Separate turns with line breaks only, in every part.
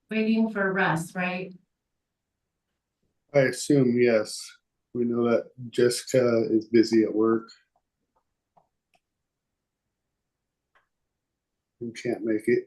waiting for Russ, right?
I assume, yes. We know that Jessica is busy at work and can't make it.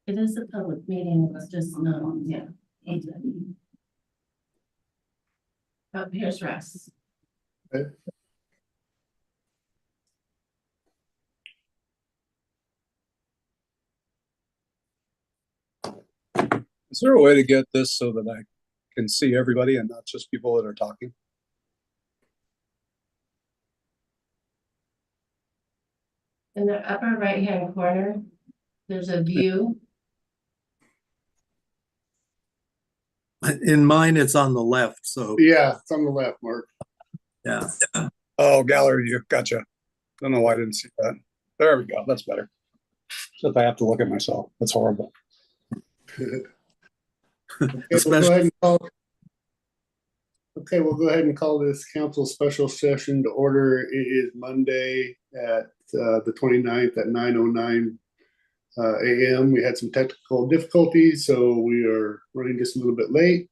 It is a public meeting, it's just no, yeah. Oh, here's Russ.
Okay.
Is there a way to get this so that I can see everybody and not just people that are talking?
In the upper right-hand corner, there's a view.
In mine, it's on the left, so
Yeah, it's on the left, Mark.
yeah.
Oh, gallery view. Gotcha. Don't know why I didn't see that. There we go. That's better. Except I have to look at myself. That's horrible.
We'll go ahead and call this council special session to order. It is Monday at the 29th at 9:09 a.m. We had some technical difficulties, so we are running just a little bit late.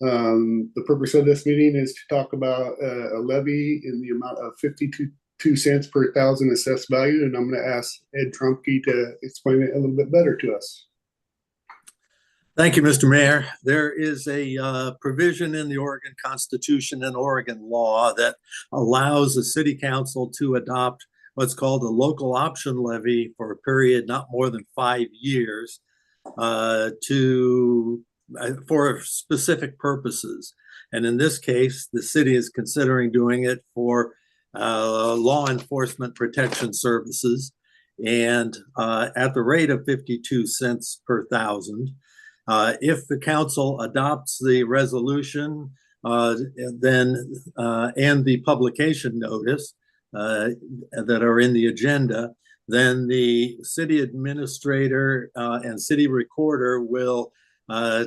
The purpose of this meeting is to talk about a levy in the amount of 52 cents per thousand assessed value, and I'm going to ask Ed Trumke to explain it a little bit better to us.
Thank you, Mr. Mayor. There is a provision in the Oregon Constitution and Oregon law that allows the city council to adopt what's called a local option levy for a period not more than 5 years for specific purposes. And in this case, the city is considering doing it for law enforcement protection services, and at the rate of 52 cents per thousand. If the council adopts the resolution, then and the publication notice that are in the agenda, then the city administrator and city recorder will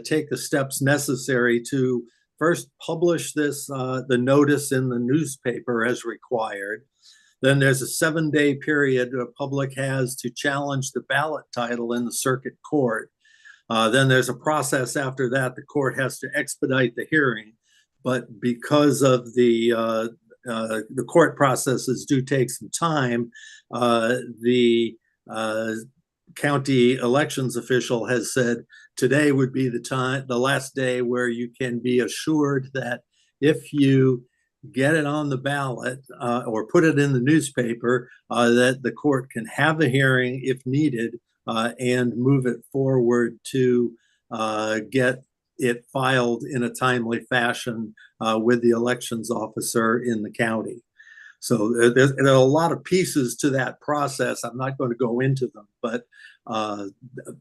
take the steps necessary to first publish this, the notice in the newspaper as required. Then there's a 7-day period the public has to challenge the ballot title in the circuit court. Then there's a process after that. The court has to expedite the hearing, but because of the court processes do take some time, the county elections official has said today would be the last day where you can be assured that if you get it on the ballot or put it in the newspaper, that the court can have a hearing if needed and move it forward to get it filed in a timely fashion with the elections officer in the county. So there are a lot of pieces to that process. I'm not going to go into them, but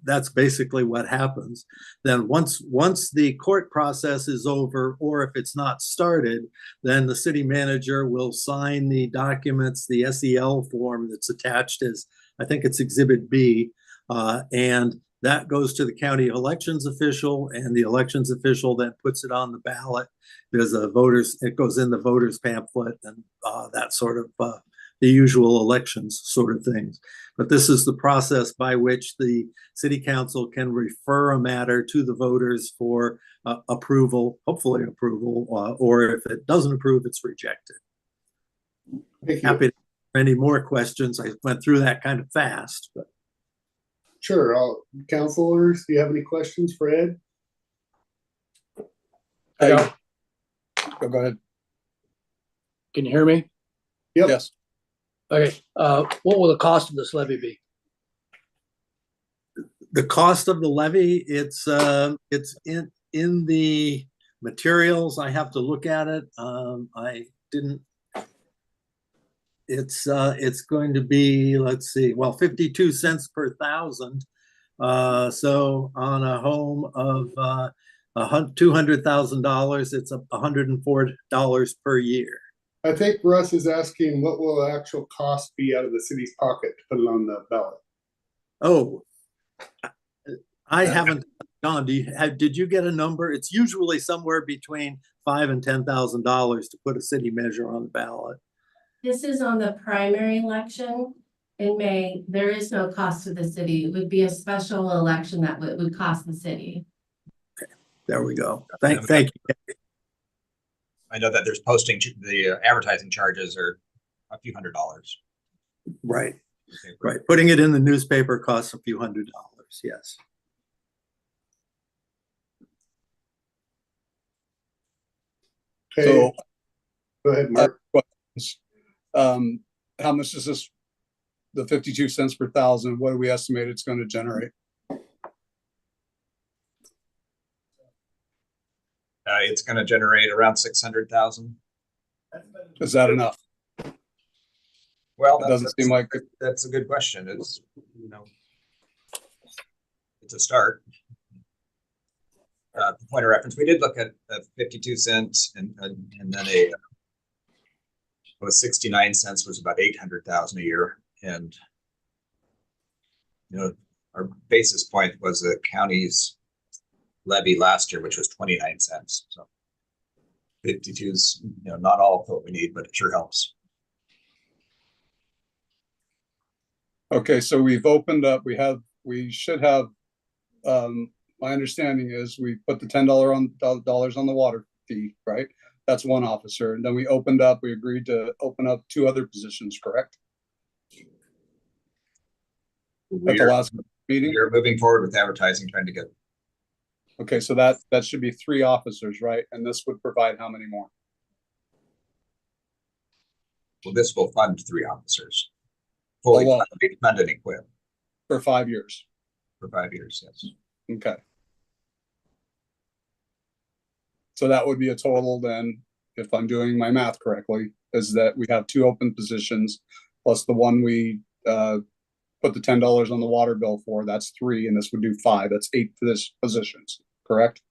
that's basically what happens. Then once the court process is over, or if it's not started, then the city manager will sign the documents, the SEL form that's attached as, I think it's Exhibit B, and That goes to the county elections official, and the elections official then puts it on the ballot. There's a voters, it goes in the voters pamphlet and that sort of the usual elections sort of things. But this is the process by which the city council can refer a matter to the voters for approval, hopefully approval, or if it doesn't approve, it's rejected.
Thank you.
Happy to answer any more questions. I went through that kind of fast, but.
Sure. Counselors, do you have any questions for Ed?
Hey, go ahead.
Can you hear me?
Yep.
Yes.
Okay, what will the cost of this levy be?
The cost of the levy, it's in the materials. I have to look at it. I didn't. It's going to be, let's see, well, 52 cents per thousand. So on a home of $200,000, it's $104 per year.
I think Russ is asking what will the actual cost be out of the city's pocket to put it on the ballot?
Oh, I haven't gone. Did you get a number? It's usually somewhere between $5,000 and $10,000 to put a city measure on the ballot.
This is on the primary election in May. There is no cost to the city. It would be a special election that would cost the city.
Okay, there we go. Thank you.
I know that there's posting, the advertising charges are a few $100s.
Right,
Okay.
right. Putting it in the newspaper costs a few $100s, yes.
Okay,
So,
go ahead, Mark.
how much is this? The 52 cents per thousand, what do we estimate it's going to generate?
It's going to generate around 600,000.
Is that enough?
Well,
It doesn't seem like it.
that's a good question. It's, it's a start. For point of reference, we did look at 52 cents and then it was 69 cents was about 800,000 a year. And, our basis point was the county's levy last year, which was 29 cents. So 52 is, not all of what we need, but it sure helps.
Okay, so we've opened up, we should have, my understanding is we put the $10 on the water fee, right? That's one officer. And then we agreed to open up 2 other positions, correct? At the last meeting?
We're moving forward with advertising, trying to get.
Okay, so that should be 3 officers, right? And this would provide how many more?
Well, this will fund 3 officers. Fully fund and equip
For 5 years.
for 5 years, yes.
Okay. So that would be a total then, if I'm doing my math correctly, is that we have 2 open positions plus the one we put the $10 on the water bill for, that's 3, and this would do 5. That's 8 positions, correct?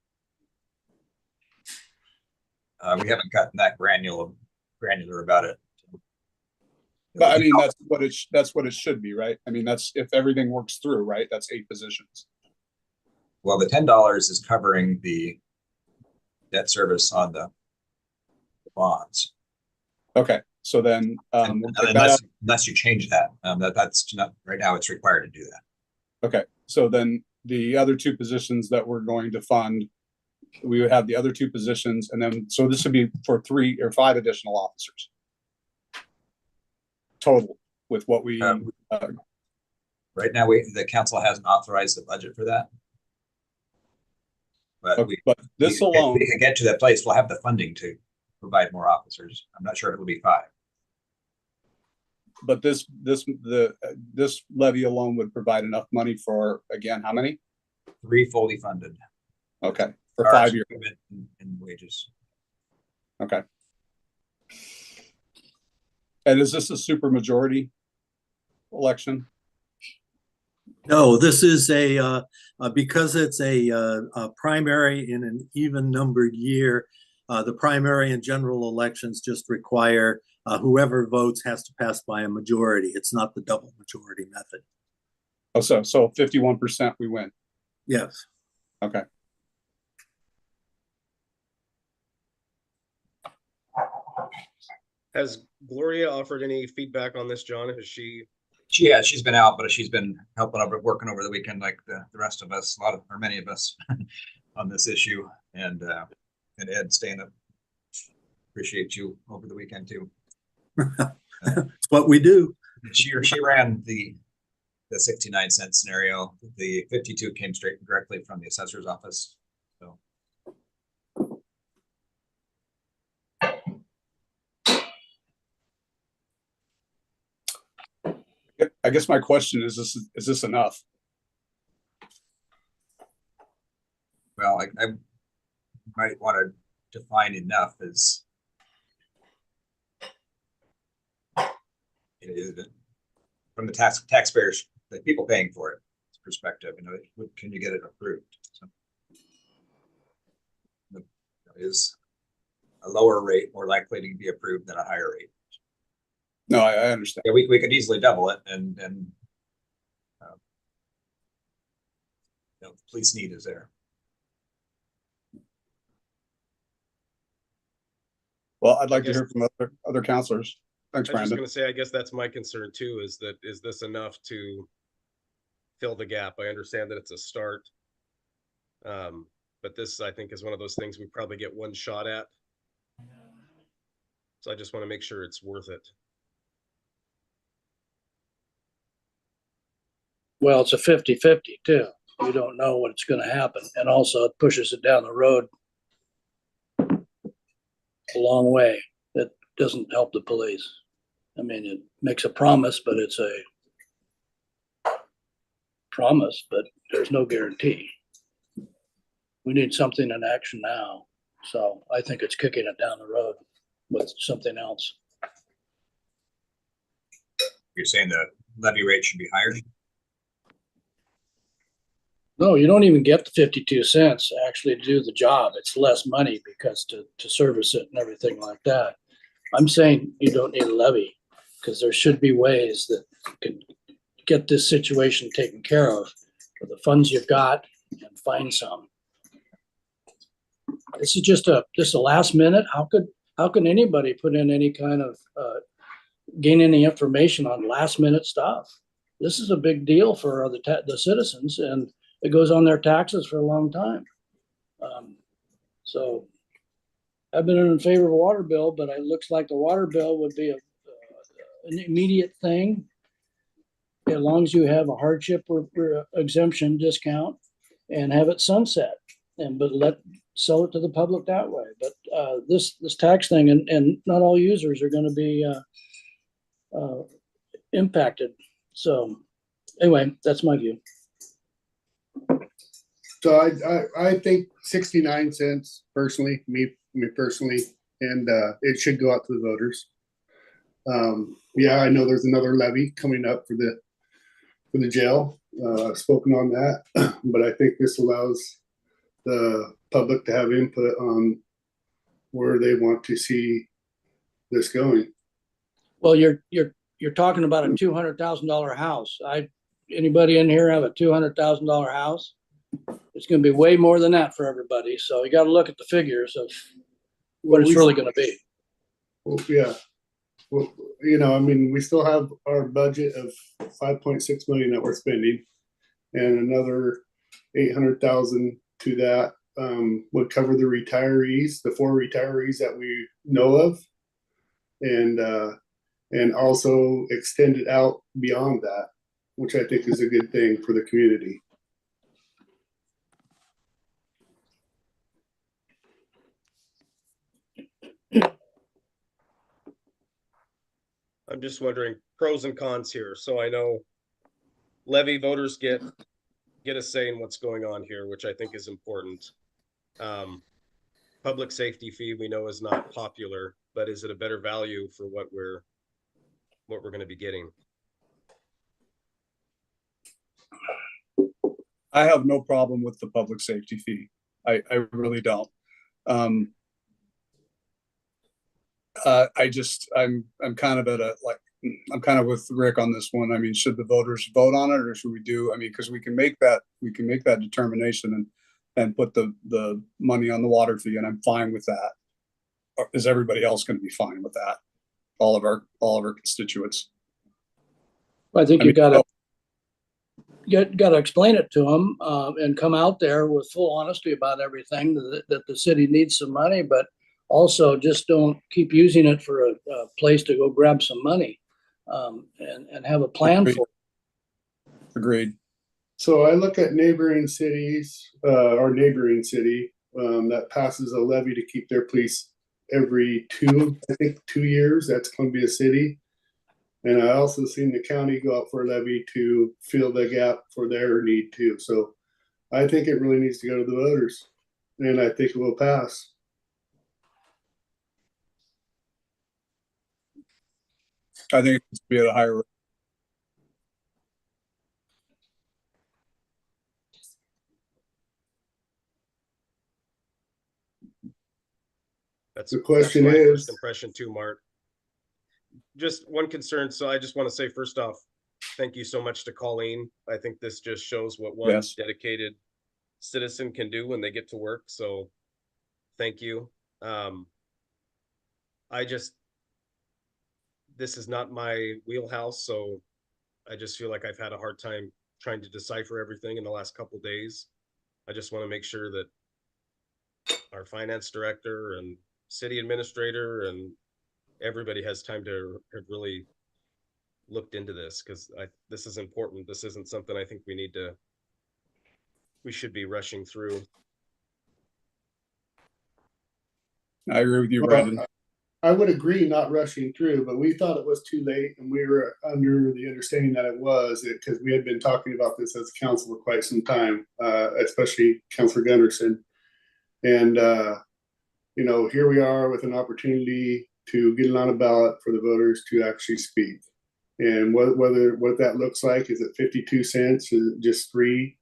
We haven't gotten that granular about it.
But I mean, that's what it should be, right? I mean, that's if everything works through, right? That's 8 positions.
Well, the $10 is covering the debt service on the bonds.
Okay, so then
And
we'll take that out.
unless you change that, that's not right now. It's required to do that.
Okay, so then the other 2 positions that we're going to fund, we would have the other 2 positions, and then so this would be for 3 or 5 additional officers total with what we.
Right now, the council hasn't authorized the budget for that. But
Okay, but this alone,
we can get to that place. We'll have the funding to provide more officers. I'm not sure it'll be 5.
but this levy alone would provide enough money for, again, how many?
3 fully funded.
Okay, for 5 years.
In wages.
Okay. And is this a super majority election?
No, this is because it's a primary in an even numbered year. The primary and general elections just require whoever votes has to pass by a majority. It's not the double majority method.
Oh, so 51% we win.
Yes.
Okay.
Has Gloria offered any feedback on this, John? Has she?
She's been out, but she's been working over the weekend like the rest of us, or many of us on this issue, and Ed staying up. Appreciate you over the weekend too.
It's what we do.
She ran the 69-cent scenario. The 52 came directly from the assessor's office. So
I guess my question is this enough?
well, I might want to define enough as from the taxpayers, the people paying for it perspective. Can you get it approved? So, is a lower rate more likely to be approved than a higher rate?
No, I understand.
Yeah, we could easily double it, and the police need is there.
Well, I'd like to hear from other counselors. Thanks,
I was just
Brandon.
going to say, I guess that's my concern too, is this enough to fill the gap? I understand that it's a start. But this, I think, is one of those things we probably get one shot at. So I just want to make sure it's worth it.
Well, it's a 50-50 too. You don't know what's gonna happen. And also it pushes it down the road a long way. That doesn't help the police. I mean, it makes a promise, but it's a promise, but there's no guarantee. We need something in action now. So I think it's kicking it down the road with something else.
You're saying the levy rate should be higher?
No, you don't even get the 52 cents actually to do the job. It's less money because to service it and everything like that. I'm saying you don't need a levy because there should be ways that you can get this situation taken care of with the funds you've got and find some. This is just a last minute. How can anybody put in any kind of gain any information on last minute stuff? This is a big deal for the citizens, and it goes on their taxes for a long time. So I've been in favor of a water bill, but it looks like the water bill would be an immediate thing as long as you have a hardship or exemption discount and have it sunset, but sell it to the public that way. But this tax thing, and not all users are going to be impacted. So anyway, that's my view.
So I think 69 cents personally, me personally, and it should go out to the voters. Yeah, I know there's another levy coming up for the jail. I've spoken on that, but I think this allows the public to have input on where they want to see this going.
Well, you're talking about a $200,000 house. Anybody in here have a $200,000 house? It's going to be way more than that for everybody. So you got to look at the figures of what it's really going to be.
Well, yeah. Well, I mean, we still have our budget of 5.6 million that we're spending, and another 800,000 to that would cover the retirees, the 4 retirees that we know of, and also extend it out beyond that, which I think is a good thing for the community.
I'm just wondering pros and cons here. So I know levy voters get a say in what's going on here, which I think is important. Public safety fee we know is not popular, but is it a better value for what we're going to be getting?
I have no problem with the public safety fee. I really don't. I'm kind of at a I'm kind of with Rick on this one. I mean, should the voters vote on it or should we do, I mean, because we can make that determination and put the money on the water fee, and I'm fine with that. Or is everybody else going to be fine with that? All of our constituents.
I think
I
you
mean,
gotta explain it to them, and come out there with full honesty about everything, that the city needs some money, but also just don't keep using it for a place to go grab some money. And have a plan
Agreed.
for it.
Agreed.
So I look at neighboring cities, our neighboring city, that passes a levy to keep their police every 2 years. That's Columbia City. And I also seen the county go out for a levy to fill the gap for their need too. So I think it really needs to go to the voters, and I think it will pass.
I think it's be at a higher rate.
That's
The question
my
is-
first impression too, Mark. Just one concern. So I just want to say, first off, thank you so much to Colleen. I think this just shows what one
Yes.
dedicated citizen can do when they get to work. So thank you. This is not my wheelhouse, so I just feel like I've had a hard time trying to decipher everything in the last couple days. I just want to make sure that our finance director and city administrator and everybody has time to have really looked into this, because this is important. This isn't something I think we should be rushing through.
I agree with you,
Well,
Brandon.
I would agree not rushing through, but we thought it was too late, and we were under the understanding that it was, because we had been talking about this as council for quite some time, especially Councilor Gunderson. And, here we are with an opportunity to get it on a ballot for the voters to actually speak. And what that looks like, is it 52 cents, is it just 3,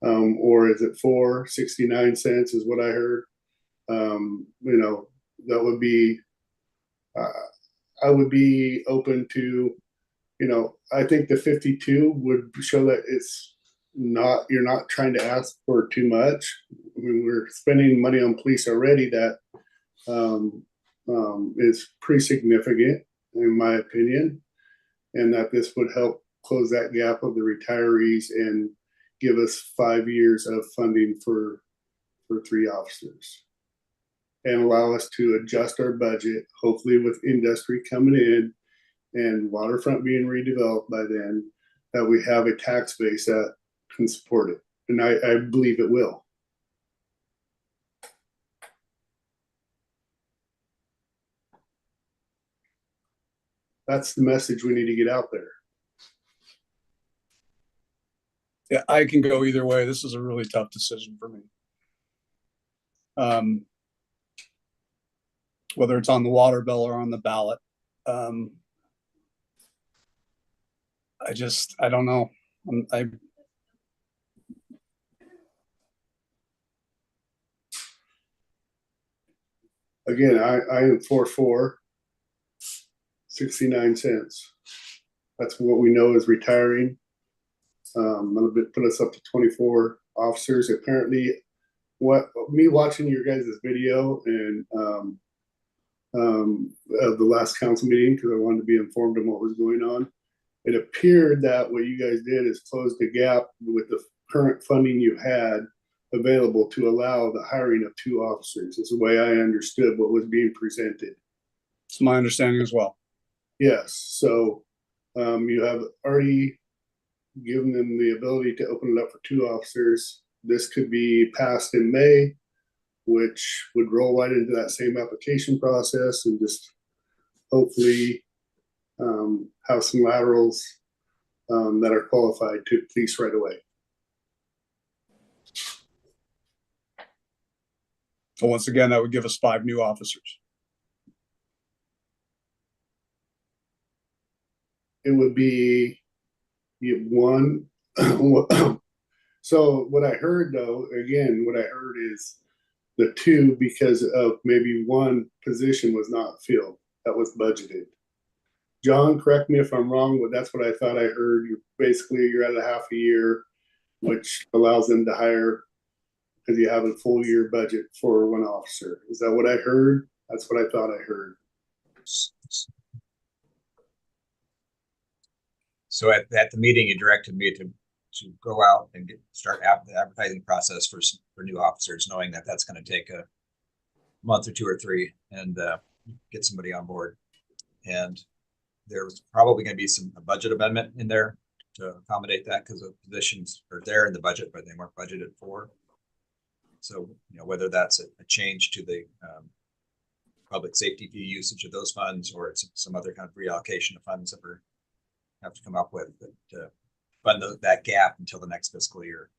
or is it 4.69 is what I heard. That would be, I would be open to, I think the 52 would show that you're not trying to ask for too much. I mean, we're spending money on police already that is pretty significant, in my opinion, and that this would help close that gap of the retirees and give us 5 years of funding for 3 officers, and allow us to adjust our budget, hopefully with industry coming in and waterfront being redeveloped by then, that we have a tax base that can support it. And I believe it will. That's the message we need to get out there.
Yeah, I can go either way. This is a really tough decision for me. Whether it's on the water bill or on the ballot. I don't know.
Again, I am for 69 cents. That's what we know is retiring. A little bit put us up to 24 officers. Apparently, me watching your guys' video and of the last council meeting, because I wanted to be informed of what was going on. It appeared that what you guys did is close the gap with the current funding you had available to allow the hiring of 2 officers. Is the way I understood what was being presented.
It's my understanding as well.
Yes, so you have already given them the ability to open it up for 2 officers. This could be passed in May, which would roll right into that same application process, and just hopefully have some laterals that are qualified to police right away.
So once again, that would give us 5 new officers.
It would be one. So what I heard, though, again, is the 2, because of maybe one position was not filled that was budgeted. John, correct me if I'm wrong, but that's what I thought I heard. You're at a half a year, which allows them to hire because you have a full year budget for one officer. Is that what I heard? That's what I thought I heard.
So at the meeting, you directed me to go out and start the advertising process for new officers, knowing that that's going to take a month or two or three, and get somebody on board. And there's probably going to be a budget amendment in there to accommodate that, because the positions are there in the budget, but they weren't budgeted for. So, whether that's a change to the public safety fee usage of those funds, or it's some other kind of reallocation of funds that we have to come up with to fund that gap until the next fiscal year.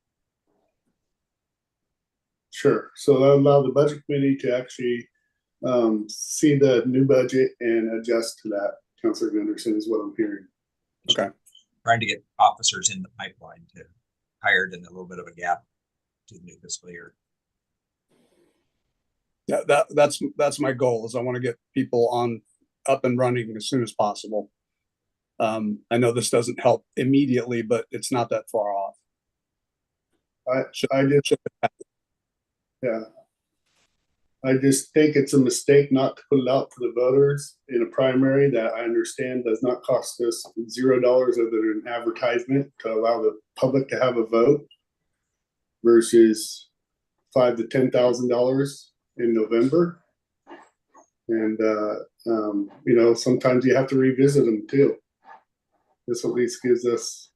Sure. So that allow the budget committee to actually see the new budget and adjust to that. Councilor Gunderson is what I'm hearing.
Okay.
Trying to get officers in the pipeline to hired in a little bit of a gap to the new fiscal year.
Yeah, that's my goal, is I want to get people up and running as soon as possible. I know this doesn't help immediately, but it's not that far off.
I just think it's a mistake not to put it out to the voters in a primary that I understand does not cost us $0 other than advertisement to allow the public to have a vote, versus $5,000 to $10,000 in November. And sometimes you have to revisit them too. This at least gives us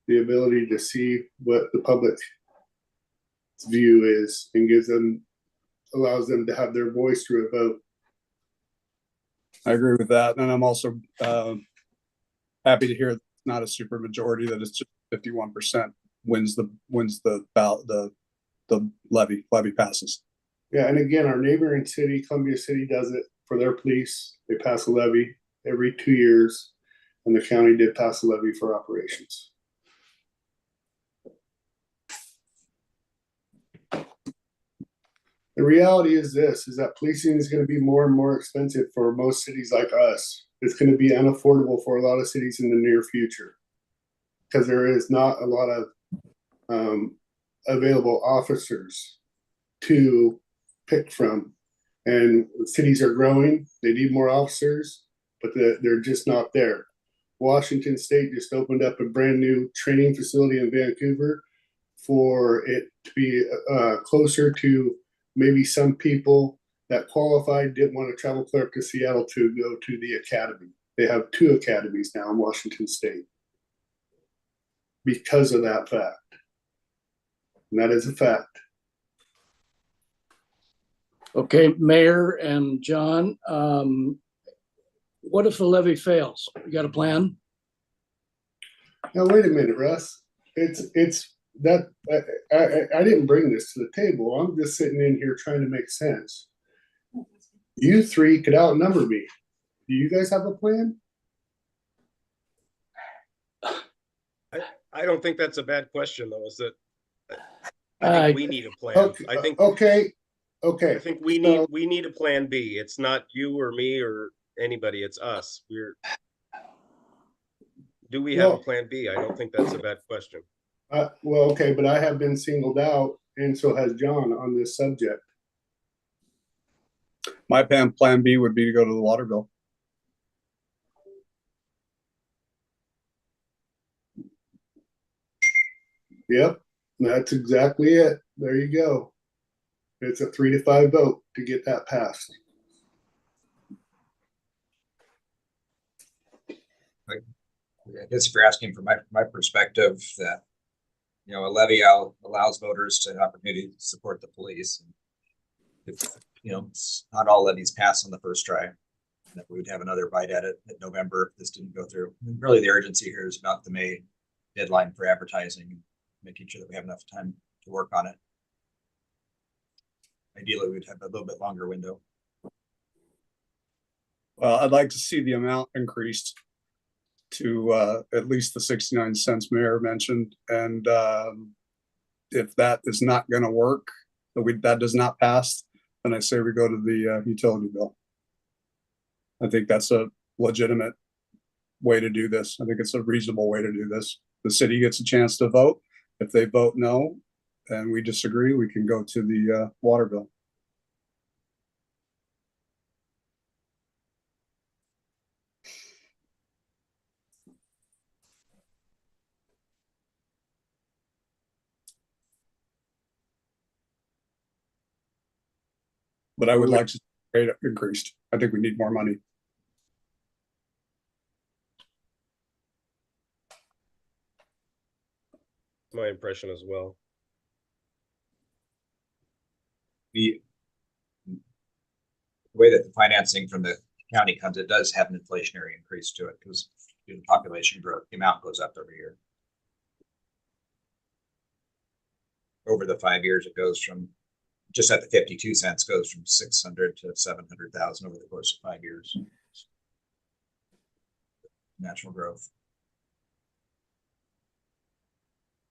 the ability to see what the public's view is, and allows them to have their voice through a vote.
I agree with that. And I'm also happy to hear it's not a super majority, that it's just 51% wins the ballot, the levy passes.
Yeah, and again, our neighboring city, Columbia City, does it for their police. They pass a levy every 2 years, and the county did pass a levy for operations. The reality is that policing is going to be more and more expensive for most cities like us. It's going to be unaffordable for a lot of cities in the near future, because there is not a lot of available officers to pick from. And cities are growing, they need more officers, but they're just not there. Washington State just opened up a brand new training facility in Vancouver for it to be closer to maybe some people that qualified didn't want to travel clear up to Seattle to go to the academy. They have 2 academies now in Washington State because of that fact. And that is a fact.
Okay, Mayor and John, what if the levy fails? You got a plan?
Now, wait a minute, Russ. It's that I didn't bring this to the table. I'm just sitting in here trying to make sense. You 3 could outnumber me. Do you guys have a plan?
I don't think that's a bad question, though. Is that I think we need a plan.
Okay.
I think we need a plan B. It's not you or me or anybody. It's us. Do we have a plan B? I don't think that's a bad question.
Well, okay, but I have been singled out, and so has John, on this subject.
My plan B would be to go to the water bill.
Yep, that's exactly it. There you go. It's a 3 to 5 vote to get that passed.
I guess if you're asking from my perspective, that a levy allows voters to have opportunity to support the police. And if not all levies pass on the first try, that we would have another bite at it in November if this didn't go through. And really, the urgency here is about the May deadline for advertising and making sure that we have enough time to work on it. Ideally, we'd have a little bit longer window.
Well, I'd like to see the amount increased to at least the 69 cents Mayor mentioned. And if that is not going to work, that does not pass, then I say we go to the utility bill. I think that's a legitimate way to do this. I think it's a reasonable way to do this. The city gets a chance to vote. If they vote no, and we disagree, we can go to the water bill. But I would like to see the rate increased. I think we need more money.
My impression as well.
The way that the financing from the county comes, it does have an inflationary increase to it because due to population growth, the amount goes up every year. Over the 5 years, it goes from just at the 52 cents goes from 600 to 700,000 over the course of 5 years. Natural growth.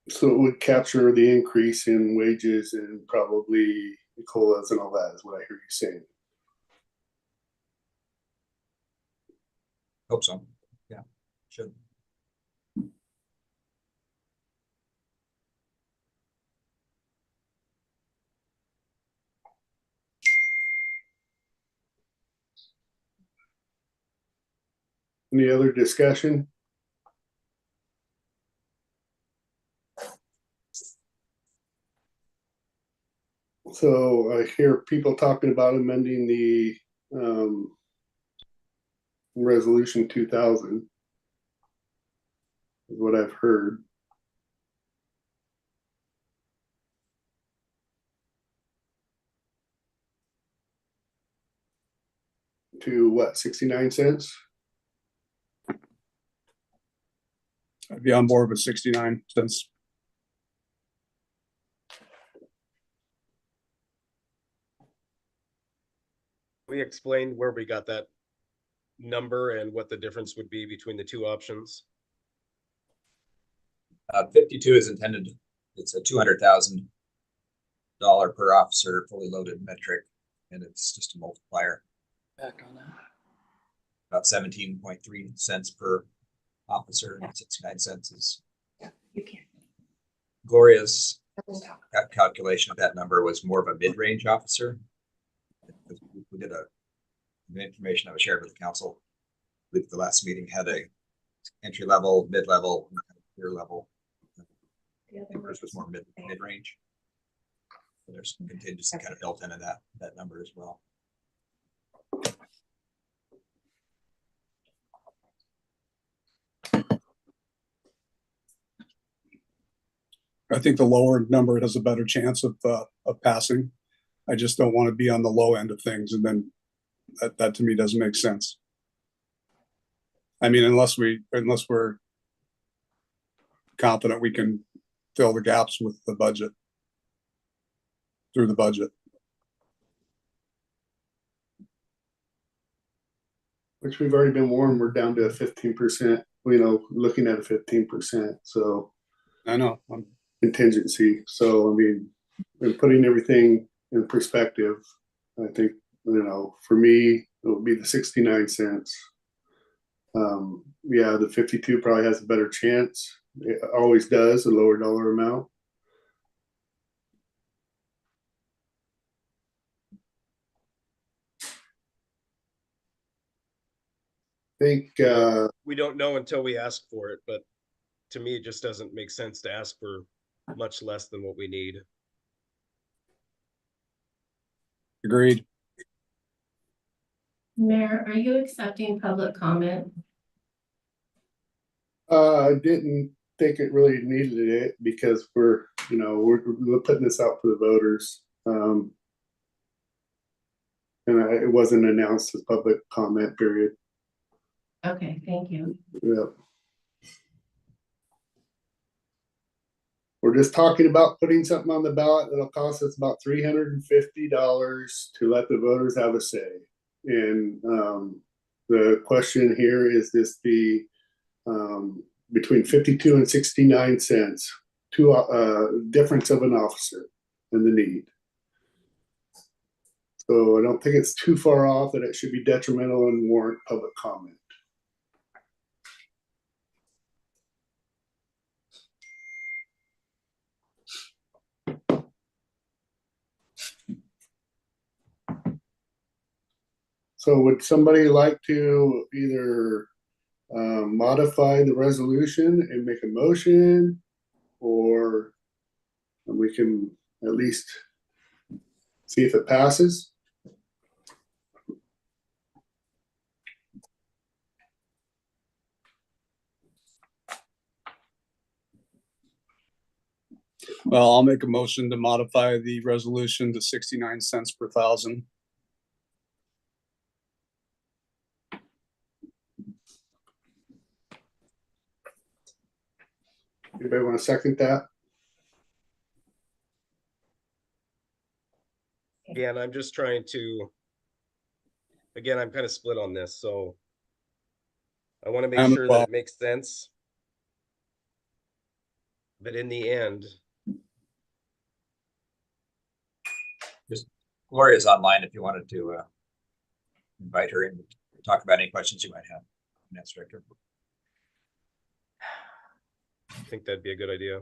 So it would capture the increase in wages and probably COLAs and all that is what I hear you saying.
Hope so. Yeah, should.
Any other discussion? So I hear people talking about amending the resolution 2000 is what I've heard. To what, 69 cents?
I'd be on board with 69 cents.
We explained where we got that number and what the difference would be between the two options.
52 is intended, it's a $200,000 per officer fully loaded metric, and it's just a multiplier.
Back on that.
About 17.3 cents per officer, and 69 cents is.
Yeah, you can't.
Gloria's
Doesn't talk.
calculation of that number was more of a mid-range officer. We did the information that was shared with the council. With the last meeting had a entry level, mid-level, tier level.
The other
Yours was more mid-range. So there's some contingency kind of built into that number as well.
I think the lower number has a better chance of passing. I just don't want to be on the low end of things, and then that to me doesn't make sense. I mean, unless we're confident we can fill the gaps with the budget, through the budget.
Which we've already been warned, we're down to a 15%, you know, looking at a 15%. So
I know.
contingency. So, I mean, and putting everything in perspective, I think, you know, for me, it would be the 69 cents. Yeah, the 52 probably has a better chance. It always does, a lower dollar amount. I think,
We don't know until we ask for it, but to me, it just doesn't make sense to ask for much less than what we need.
Agreed.
Mayor, are you accepting public comment?
I didn't think it really needed it because we're putting this out for the voters. And it wasn't announced as public comment period.
Okay, thank you.
Yep. We're just talking about putting something on the ballot that'll cost us about $350 to let the voters have a say. And the question here is this the between 52 and 69 cents to difference of an officer and the need. So I don't think it's too far off that it should be detrimental and warrant public comment. So would somebody like to either modify the resolution and make a motion, or we can at least see if it passes?
Well, I'll make a motion to modify the resolution to 69 cents per thousand.
Anybody want to second that?
Yeah, and I'm just trying to, again, I'm kind of split on this, so I want to make sure that it makes sense. But in the end,
Gloria's online if you wanted to invite her in to talk about any questions you might have. Finance Director.
I think that'd be a good idea.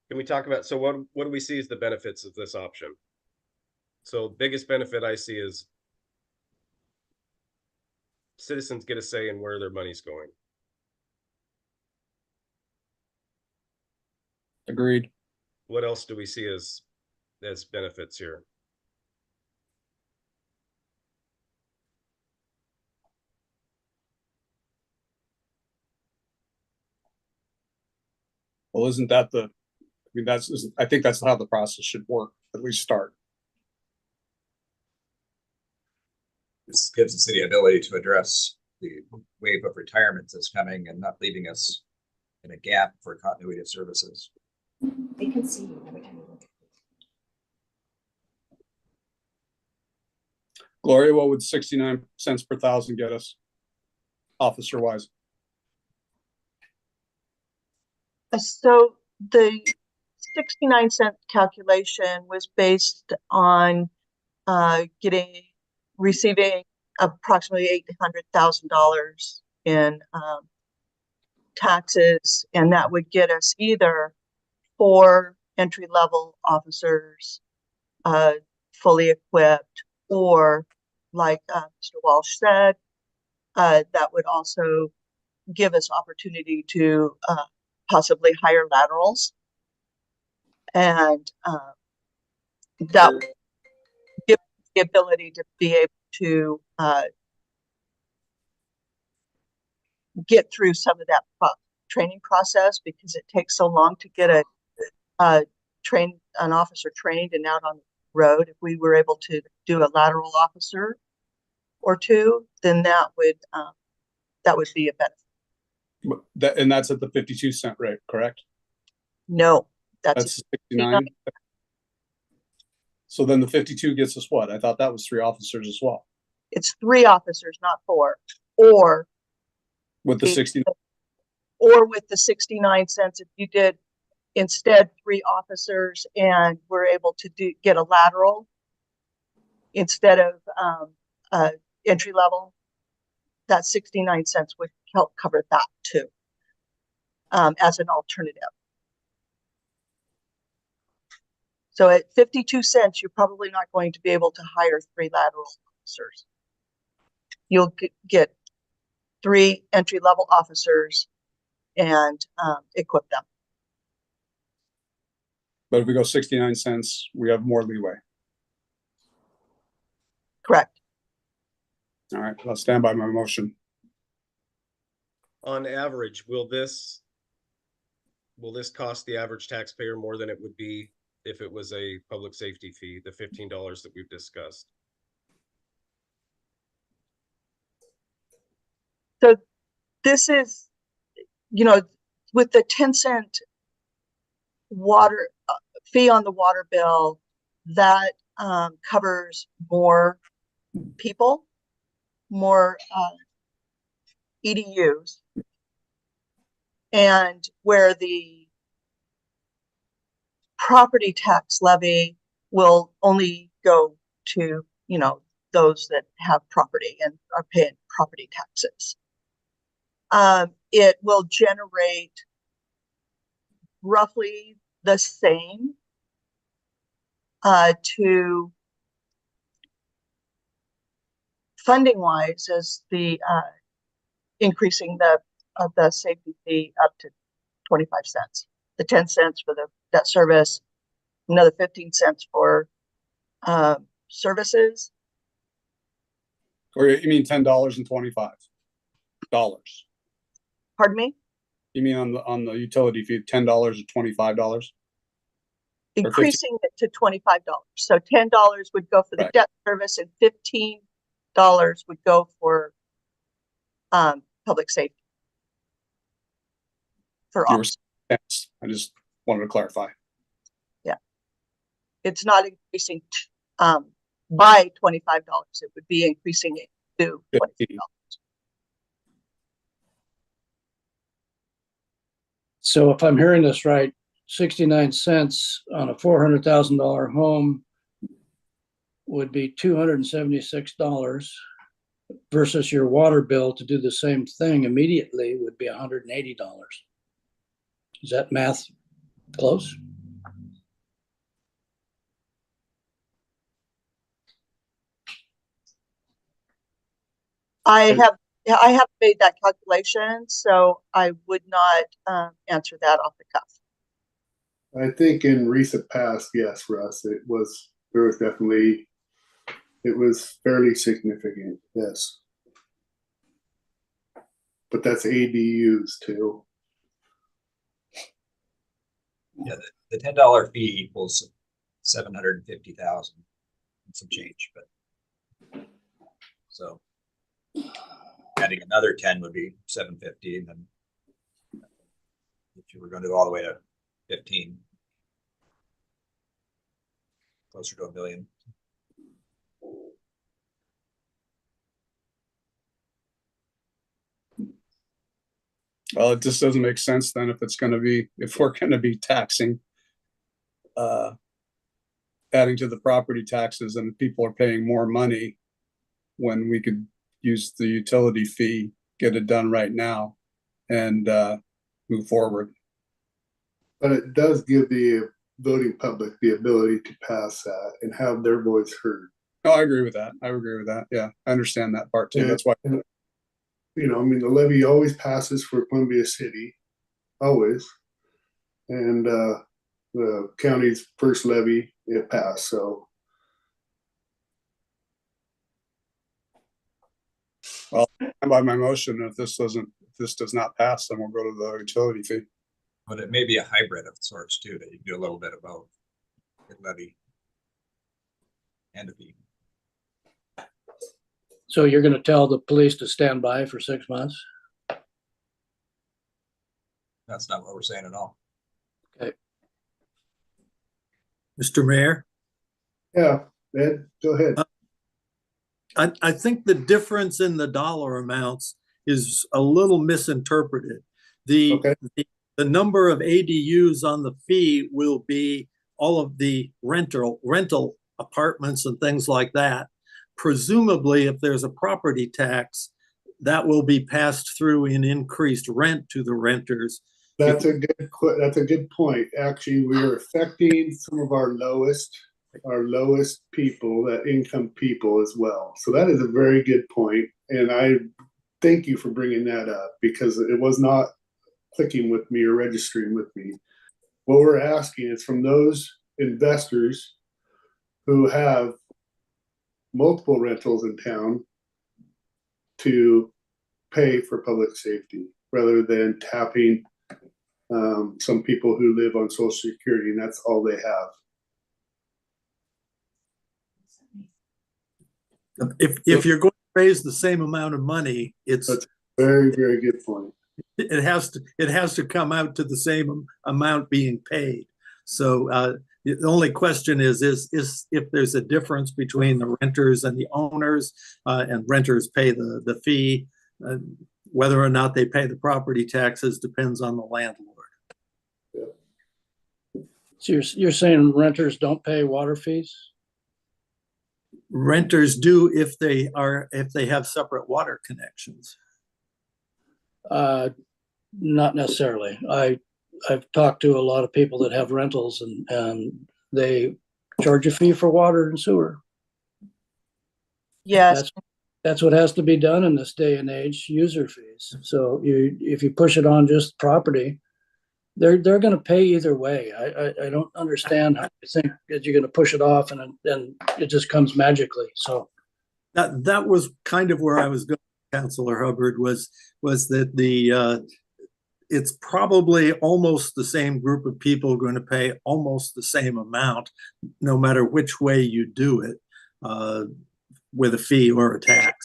Can we talk about, so what do we see as the benefits of this option? So biggest benefit I see is citizens get a say in where their money's going.
Agreed.
What else do we see as benefits here?
Well, isn't that the, I mean, I think that's how the process should work, at least start.
This gives the city ability to address the wave of retirements that's coming and not leaving us in a gap for continuity of services.
They can see you every time you look.
Gloria, what would 69 cents per thousand get us, officer wise?
So the 69-cent calculation was based on receiving approximately $800,000 in taxes, and that would get us either 4 entry-level officers fully equipped, or like Mr. Walsh said, that would also give us opportunity to possibly hire laterals, and that would give the ability to be able to get through some of that training process, because it takes so long to get an officer trained and out on the road. If we were able to do a lateral officer or two, then that would be a benefit.
And that's at the 52-cent rate, correct?
No,
That's 69. So then the 52 gets us what? I thought that was 3 officers as well.
It's 3 officers, not 4, or
With the 69.
Or with the 69 cents, if you did instead 3 officers and were able to get a lateral instead of entry level, that 69 cents would help cover that too, as an alternative. So at 52 cents, you're probably not going to be able to hire 3 lateral officers. You'll get 3 entry-level officers and equip them.
But if we go 69 cents, we have more leeway.
Correct.
All right, I'll stand by my motion.
On average, will this cost the average taxpayer more than it would be if it was a public safety fee, the $15 that we've discussed?
So this is, with the 10-cent water fee on the water bill, that covers more people, more EDUs, and where the property tax levy will only go to, you know, those that have property and are paying property taxes. It will generate roughly the same to funding wise as the increasing the safety fee up to 25 cents, the 10 cents for the debt service, another 15 cents for services.
Or you mean $10.25?
Pardon me?
You mean on the utility fee, $10 or $25?
Increasing it to $25. So $10 would go for the
Right.
debt service and $15 would go for public safety. For
You were
officers.
Yes, I just wanted to clarify.
It's not increasing by $25. It would be increasing it to $25.
15.
So if I'm hearing this right, 69 cents on a $400,000 home would be $276 versus your water bill to do the same thing immediately would be $180. Is that math close?
I haven't made that calculation, so I would not answer that off the cuff.
I think in recent past, yes, Russ, it was fairly significant, yes. But that's ADUs too.
Yeah, the $10 fee equals 750,000 and some change, but so adding another 10 would be 750, and then if you were going to go all the way to 15, closer to $1 billion.
Well, it just doesn't make sense then if we're gonna be taxing, adding to the property taxes and people are paying more money when we could use the utility fee, get it done right now and move forward.
But it does give the voting public the ability to pass that and have their voice heard.
No, I agree with that. Yeah, I understand that part too.
Yeah.
That's why.
You know, I mean, the levy always passes for Columbia City, always. And the county's first levy, it passed, so.
Well, by my motion, if this does not pass, then we'll go to the utility fee.
But it may be a hybrid of sorts too, that you do a little bit of both, levy and a fee.
So you're going to tell the police to stand by for 6 months?
That's not what we're saying at all.
Mr. Mayor?
Yeah, Ed, go ahead.
I think the difference in the dollar amounts is a little misinterpreted. The number of ADUs on the fee will be all of the rental apartments and things like that. Presumably, if there's a property tax, that will be passed through in increased rent to the renters.
That's a good point. Actually, we are affecting some of our lowest people, that income people as well. So that is a very good point. And I thank you for bringing that up because it was not clicking with me or registering with me. What we're asking is from those investors who have multiple rentals in town to pay for public safety rather than tapping some people who live on Social Security and that's all they have.
If you're going to raise the same amount of money, that's
a very, very good point.
It has to come out to the same amount being paid. So the only question is if there's a difference between the renters and the owners, and renters pay the fee. Whether or not they pay the property taxes depends on the landlord.
So you're saying renters don't pay water fees?
Renters do if they have separate water connections.
Not necessarily. I've talked to a lot of people that have rentals and they charge a fee for water and sewer.
Yes,
That's what has to be done in this day and age, user fees. So if you push it on just property, they're gonna pay either way. I don't understand how you think that you're gonna push it off and then it just comes magically, so.
That was kind of where I was going, Councillor Hubbard, was that it's probably almost the same group of people going to pay almost the same amount, no matter which way you do it, with a fee or a tax.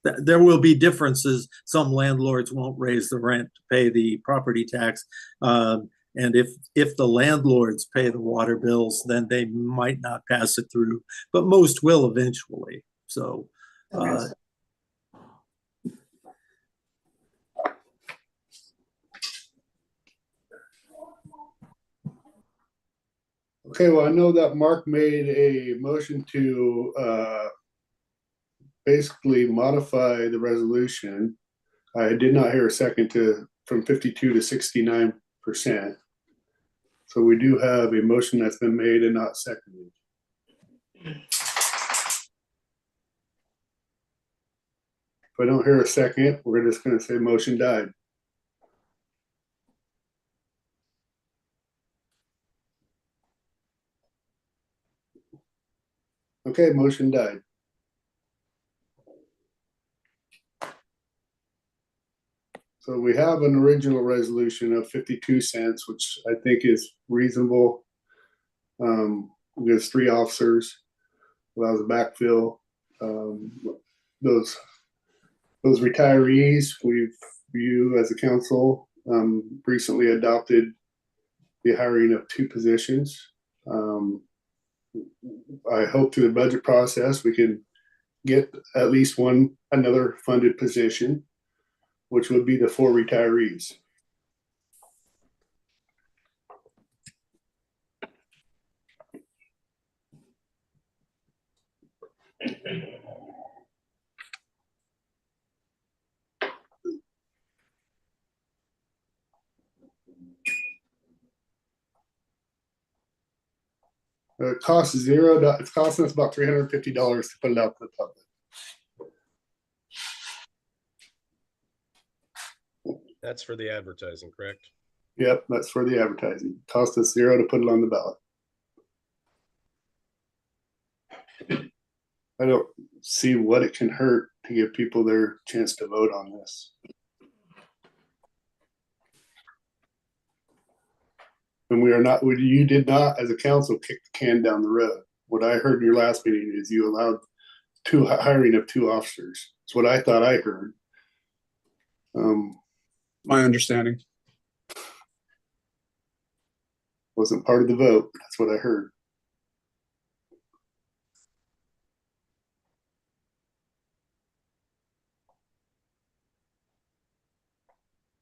There will be differences. Some landlords won't raise the rent to pay the property tax. And if the landlords pay the water bills, then they might not pass it through, but most will eventually. So,
Okay, well, I know that Mark made a motion to basically modify the resolution. I did not hear a second from 52 to 69%. So we do have a motion that's been made and not seconded. If I don't hear a second, we're just going to say motion died. Okay, motion died. So we have an original resolution of 52 cents, which I think is reasonable. There's 3 officers, allows a backfill. Those retirees, you as a council recently adopted the hiring of 2 positions. I hope through the budget process we can get at least another funded position, which would be the 4 retirees. It costs $0. It's costing us about $350 to put it out to the public.
That's for the advertising, correct?
Yep, that's for the advertising. Cost us $0 to put it on the ballot. I don't see what it can hurt to give people their chance to vote on this. And you did not, as a council, kick the can down the road. What I heard in your last meeting is you allowed hiring of 2 officers. That's what I thought I heard.
My understanding.
Wasn't part of the vote. That's what I heard.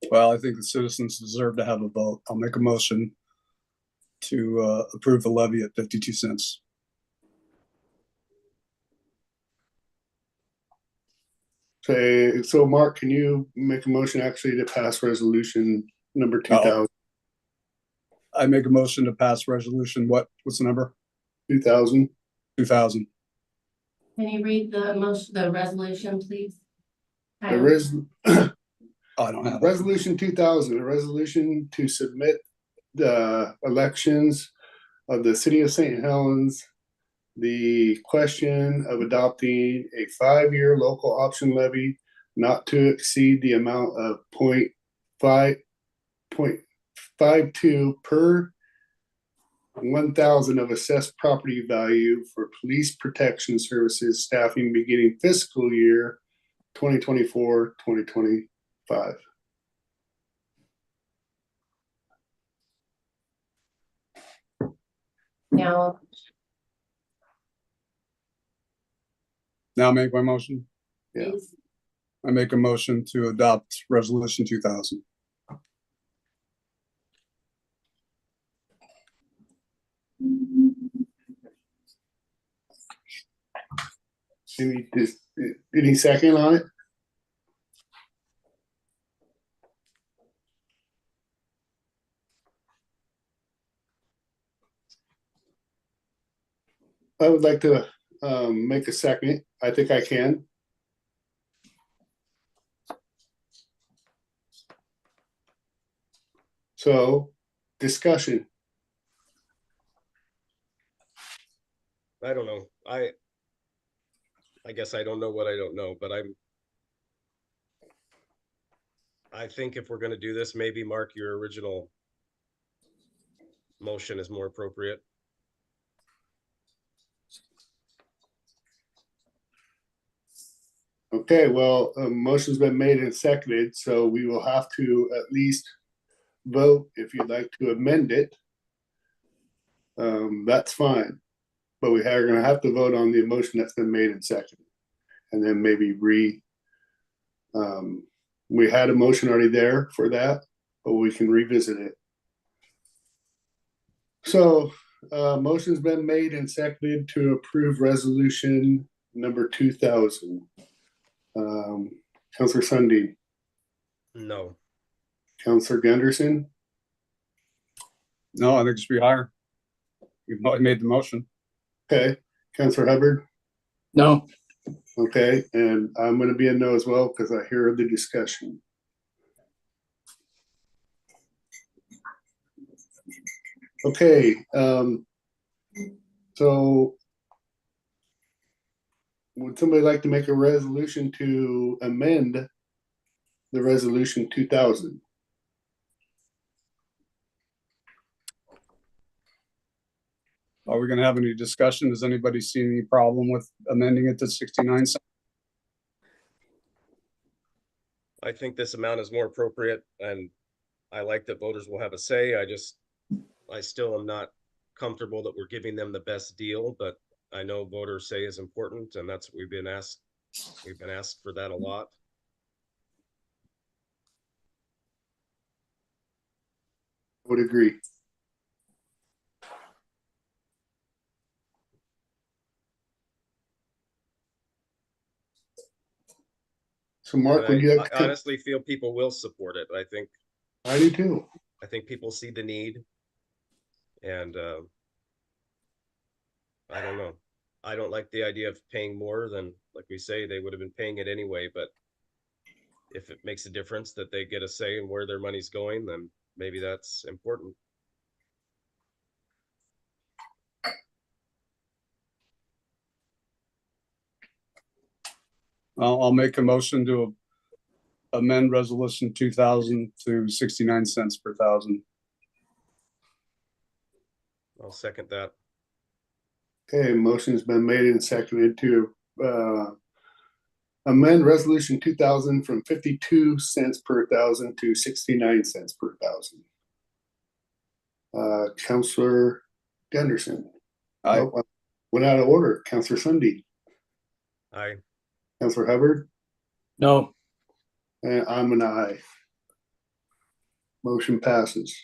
Well, I think the citizens deserve to have a vote. I'll make a motion to approve the levy at 52 cents.
Okay, so Mark, can you make a motion actually to pass resolution number 2000?
I make a motion to pass resolution, what's the number?
2000.
2000.
Can you read the resolution, please?
I don't
have it.
Resolution 2000, a resolution to submit the elections of the city of St. Helens, the question of adopting a 5-year local option levy not to exceed the amount of 0.52 per 1,000 of assessed property value for police protection services staffing beginning fiscal year 2024-2025.
Now make my motion.
Yeah.
Please.
I make a motion to adopt resolution 2000.
Any second on it? I would like to make a second. I think I can. So, discussion.
I don't know. I guess I don't know what I don't know, but I think if we're gonna do this, maybe Mark, your original motion is more appropriate.
Okay, well, a motion's been made and seconded, so we will have to at least vote if you'd like to amend it. That's fine, but we are gonna have to vote on the motion that's been made and seconded. And then maybe we had a motion already there for that, but we can revisit it. So, motion's been made and seconded to approve resolution number 2000. Counselor Sundin,
No,
Counselor Gunderson,
No, I think it should be higher. You've made the motion.
okay, Counselor Hubbard,
No,
okay, and I'm gonna be a no as well because I hear the discussion. Okay, so would somebody like to make a resolution to amend the resolution 2000?
Are we gonna have any discussion? Does anybody see any problem with amending it to 69 cents?
I think this amount is more appropriate, and I like that voters will have a say. I still am not comfortable that we're giving them the best deal, but I know voter say is important, and that's what we've been asked. We've been asked for that a lot.
Would agree. So Mark, would you
I
like to?
honestly feel people will support it.
I do too.
I think people see the need. And I don't know. I don't like the idea of paying more than, like we say, they would have been paying it anyway, but if it makes a difference that they get a say in where their money's going, then maybe that's important.
I'll make a motion to amend resolution 2000 to 69 cents per thousand.
I'll second that.
Okay, motion's been made and seconded to amend resolution 2000 from 52 cents per thousand to 69 cents per thousand. Counselor Gunderson.
Aye.
Oh, went out of order. Counselor Sundin,
Aye.
Counselor Hubbard,
no,
and I'm an aye. Motion passes.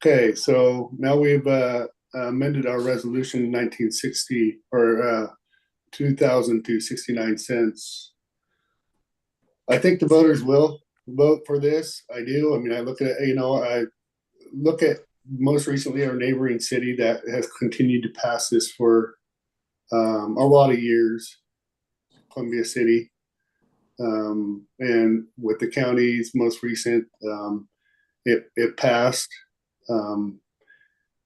Okay, so now we've amended our resolution 1960 or 2000 to 69 cents. I think the voters will vote for this. I do. I mean, I look at, I look at most recently our neighboring city that has continued to pass this for a lot of years, Columbia City. And with the county's most recent, it passed.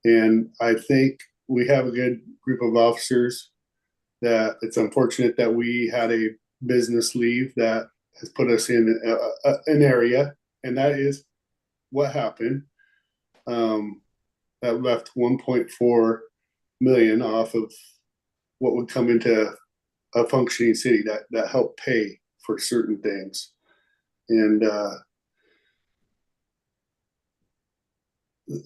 And I think we have a good group of officers that it's unfortunate that we had a business leave that has put us in an area, and that is what happened. That left 1.4 million off of what would come into a functioning city that helped pay for certain things. And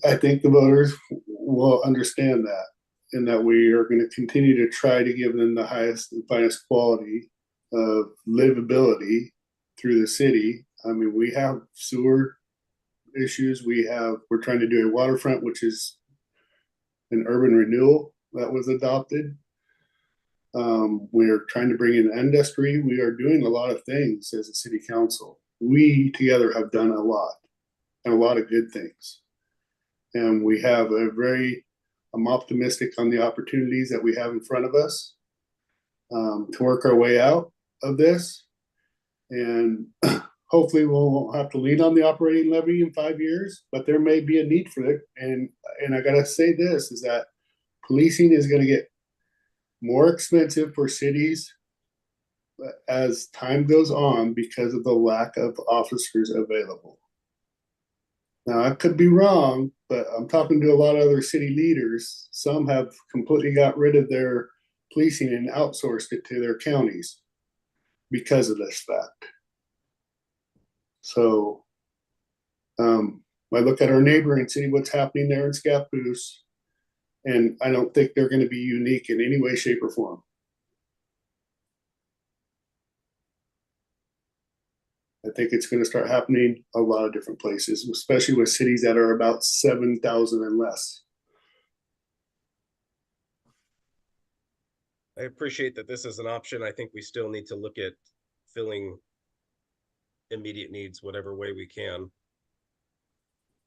I think the voters will understand that, and that we are going to continue to try to give them the highest and finest quality of livability through the city. I mean, we have sewer issues. We're trying to do a waterfront, which is an urban renewal. that was adopted. We're trying to bring in industry. We are doing a lot of things as a city council. We together have done a lot and a lot of good things. And we have I'm optimistic on the opportunities that we have in front of us to work our way out of this. And hopefully we won't have to lean on the operating levy in 5 years, but there may be a need for it. And I gotta say this is that policing is gonna get more expensive for cities as time goes on because of the lack of officers available. Now, I could be wrong, but I'm talking to a lot of other city leaders. Some have completely got rid of their policing and outsourced it to their counties because of this fact. So I look at our neighboring city, what's happening there in Scappoose, and I don't think they're going to be unique in any way, shape, or form. I think it's going to start happening a lot of different places, especially with cities that are about 7,000 and less.
I appreciate that this is an option. I think we still need to look at filling immediate needs whatever way we can.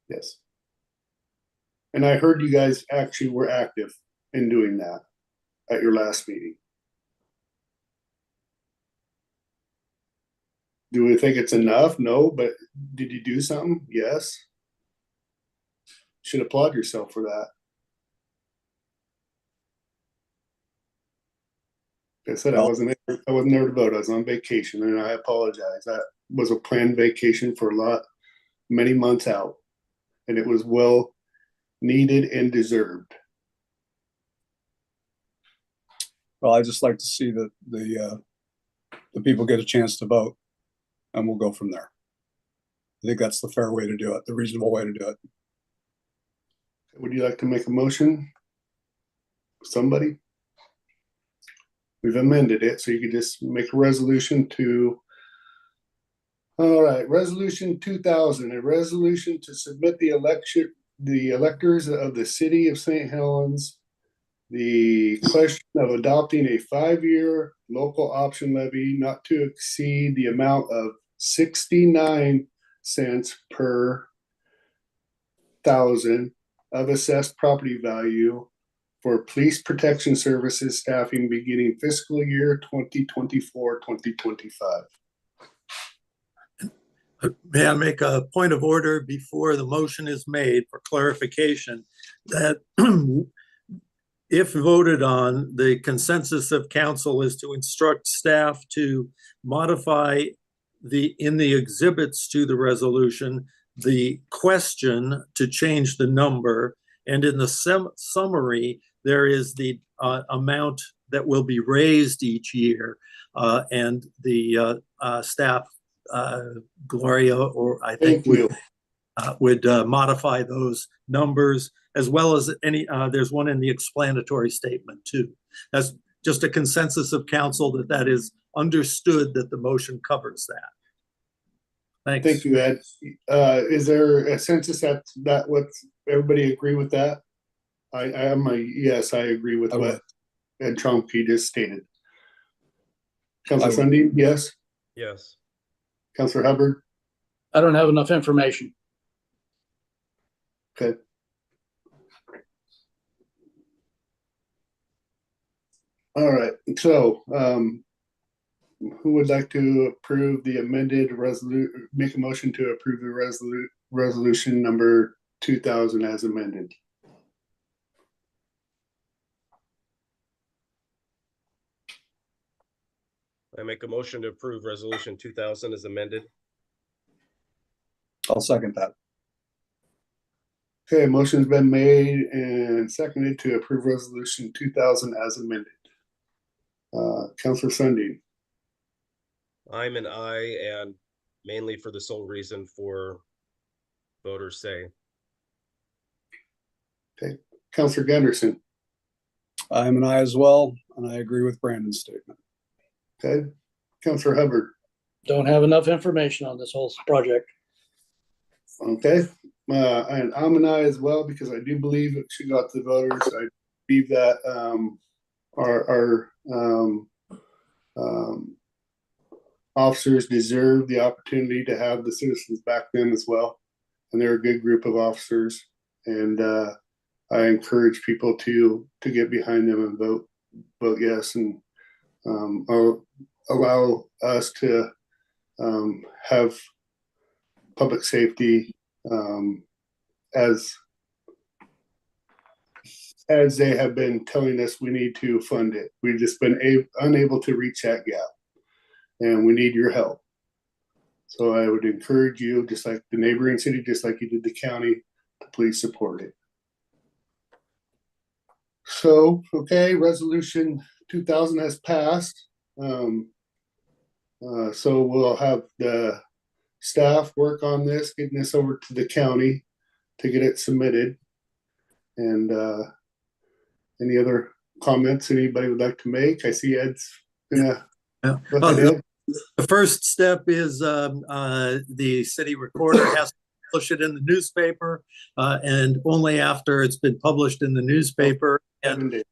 Yes. And I heard you guys actually were active in doing that at your last meeting. Do we think it's enough? No, but did you do something? Yes. Should applaud yourself for that. Like I said, I wasn't there to vote. I was on vacation, and I apologize. That was a planned vacation for many months out, and it was well needed and deserved.
Well, I just like to see that the people get a chance to vote, and we'll go from there. I think that's the fair way to do it, the reasonable way to do it.
Would you like to make a motion? Somebody? We've amended it, so you could just make a resolution to. All right, resolution 2000, a resolution to submit the electors of the city of St. Helens the question of adopting a 5-year local option levy not to exceed the amount of 69 cents per thousand of assessed property value for police protection services staffing beginning fiscal year 2024-2025.
May I make a point of order before the motion is made for clarification that if voted on, the consensus of council is to instruct staff to modify in the exhibits to the resolution, the question to change the number, and in the summary, there is the amount that will be raised each year, and the staff, Gloria, or I think would modify those numbers, as well as there's one in the explanatory statement too. That's just a consensus of council that is understood that the motion covers that. Thanks.
Thank you, Ed. Is there a census that what everybody agree with that? Yes, I agree with what Ed Tromke just stated. Councilor Sundin, yes?
Yes.
Councilor Hubbard?
I don't have enough information.
Okay. All right, so who would like to approve the amended resolution, make a motion to approve the resolution number 2000 as amended?
I make a motion to approve resolution 2000 as amended.
I'll second that.
Okay, motion's been made and seconded to approve resolution 2000 as amended. Councilor Sundin.
I'm an aye, and mainly for the sole reason for voters say.
Okay, Councilor Gunderson.
I'm an aye as well, and I agree with Brandon's statement.
Okay, Councilor Hubbard.
Don't have enough information on this whole project.
Okay, and I'm an aye as well, because I do believe it should go out to the voters. I believe that our officers deserve the opportunity to have the citizens back them as well. And they're a good group of officers. And I encourage people to get behind them and vote yes, and allow us to have public safety as they have been telling us we need to fund it. We've just been unable to reach that gap, and we need your help. So I would encourage you, just like the neighboring city, just like you did the county, to please support it. So, okay, resolution 2000 has passed. So we'll have the staff work on this, getting this over to the county to get it submitted. And any other comments anybody would like to make? I see Ed's gonna.
Yeah.
Go ahead, Ed.
The first step is the city recorder has to publish it in the newspaper, and only after it's been published in the newspaper and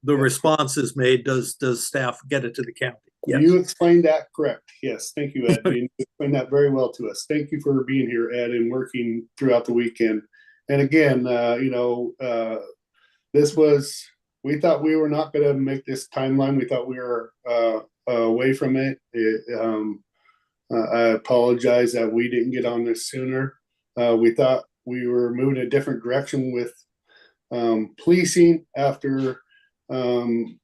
the response is made, does staff get it to the county. Yes.
You explained that correct. Yes, thank you, Ed. You explained that very well to us. Thank you for being here, Ed, and working throughout the weekend. And again, this was, we thought we were not going to make this timeline. We thought we were away from it. I apologize that we didn't get on this sooner. We thought we were moving a different direction with policing after 2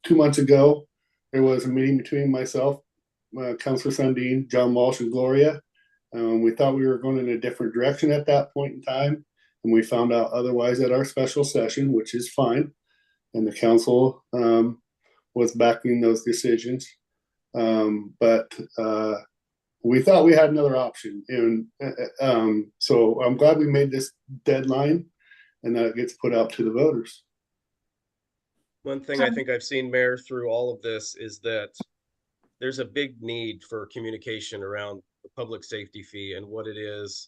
months ago. There was a meeting between myself, Councilor Sundin, John Walsh, and Gloria. We thought we were going in a different direction at that point in time, and we found out otherwise at our special session, which is fine. And the council was backing those decisions. But we thought we had another option. And so I'm glad we made this deadline and that it gets put out to the voters.
One thing I think I've seen, Mayor, through all of this is that there's a big need for communication around the public safety fee and what it is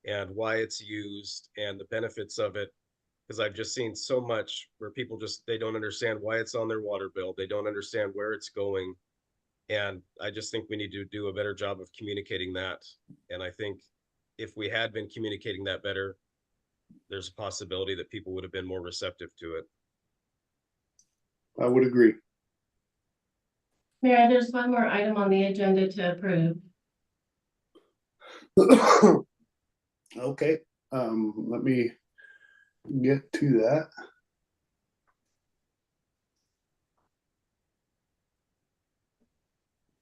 and why it's used and the benefits of it. Because I've just seen so much where people they don't understand why it's on their water bill. They don't understand where it's going. And I just think we need to do a better job of communicating that. And I think if we had been communicating that better, there's a possibility that people would have been more receptive to it.
I would agree.
Mayor, there's one more item on the agenda to approve.
Okay, let me get to that.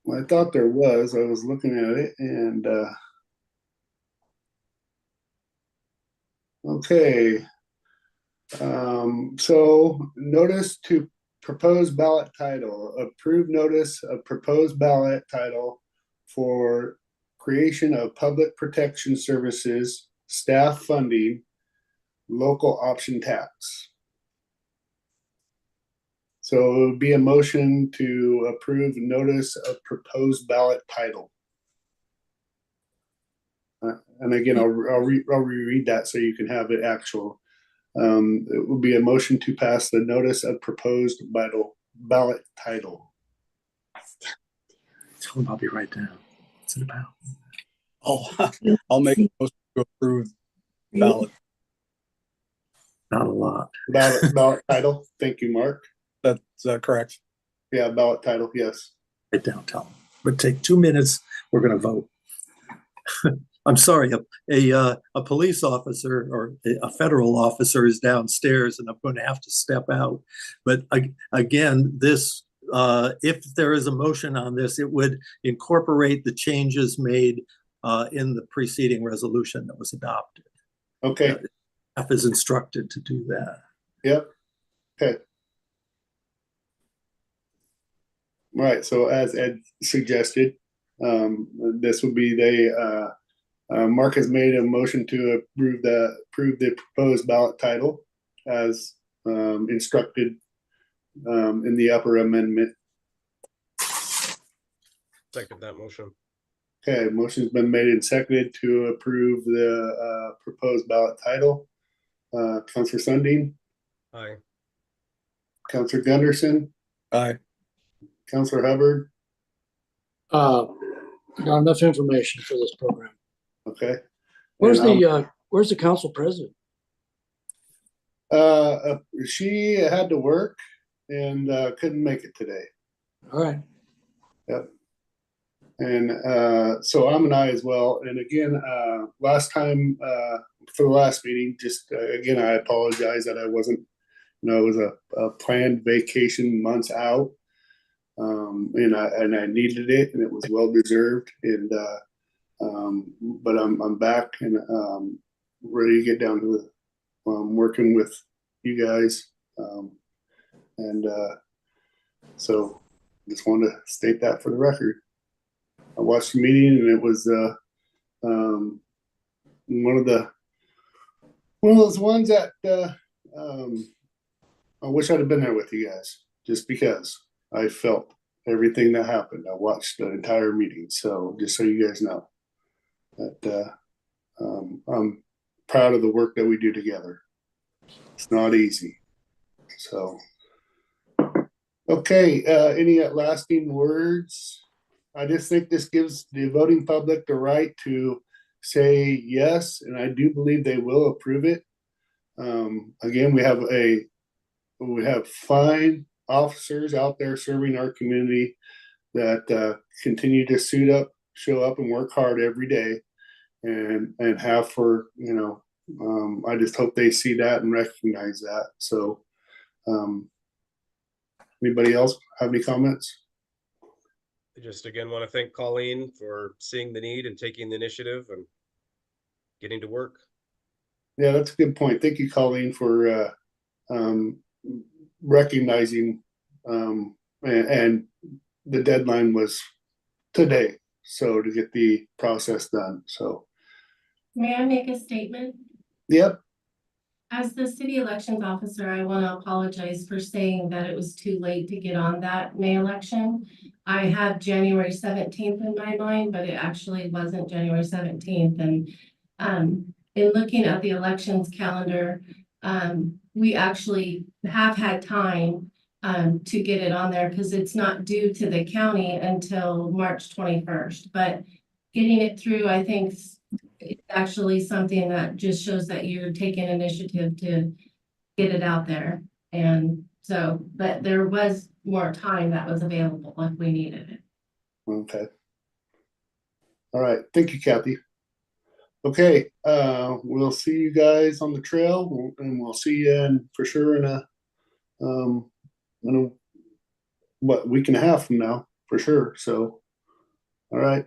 Well, I thought there was. I was looking at it and okay. So notice to propose ballot title, approved notice of proposed ballot title for creation of public protection services, staff funding, local option tax. So it would be a motion to approve notice of proposed ballot title. And again, I'll reread that so you can have it actual. It would be a motion to pass the notice of proposed ballot title.
Tell them I'll be right down. What's it about?
Oh, I'll make a motion to approve ballot.
Not a lot.
Ballot title. Thank you, Mark.
Is that correct?
Yeah, ballot title. Yes.
Write down, tell them. But take 2 minutes. We're going to vote. I'm sorry, a police officer or a federal officer is downstairs and I'm going to have to step out. But again, this, if there is a motion on this, it would incorporate the changes made in the preceding resolution that was adopted.
Okay.
Staff is instructed to do that.
Yep. Okay. All right. So as Ed suggested, this would be Mark has made a motion to approve the proposed ballot title as instructed in the upper amendment.
Second that motion.
Okay, motion's been made and seconded to approve the proposed ballot title. Councilor Sundin?
Aye.
Counselor Gunderson,
Aye.
Counselor Hubbard,
Not enough information for this program.
okay.
Where's
And,
where's the council president?
she had to work and couldn't make it today.
All right.
And so I'm an aye as well. And again, last time for the last meeting, just again, I apologize that I wasn't, it was a planned vacation months out. And I needed it, and it was well deserved. And but I'm back and ready to get down to it. Working with you guys, and so just wanted to state that for the record. I watched the meeting, and it was one of those ones that I wish I'd have been there with you guys, just because I felt everything that happened. I watched the entire meeting, so just so you guys know that I'm proud of the work that we do together. It's not easy. So, okay, any lasting words? I just think this gives the voting public the right to say yes, and I do believe they will approve it. Again, we have fine officers out there serving our community that continue to suit up, show up, and work hard every day, and have for I just hope they see that and recognize that. So, anybody else have any comments?
I just again want to thank Colleen for seeing the need and taking the initiative and getting to work.
Yeah, that's a good point. Thank you, Colleen, for recognizing and the deadline was today, so to get the process done. So,
May I make a statement?
yep.
As the city elections officer, I want to apologize for saying that it was too late to get on that May election. I had January 17th in my mind, but it actually wasn't January 17th. And in looking at the elections calendar, we actually have had time to get it on there because it's not due to the county until March 21st. But getting it through, I think, it's actually something that just shows that you're taking initiative to get it out there. And so, but there was more time that was available if we needed it.
Okay. All right. Thank you, Kathy. Okay. We'll see you guys on the trail, and we'll see you for sure in a week and a half from now, for sure. So, all right.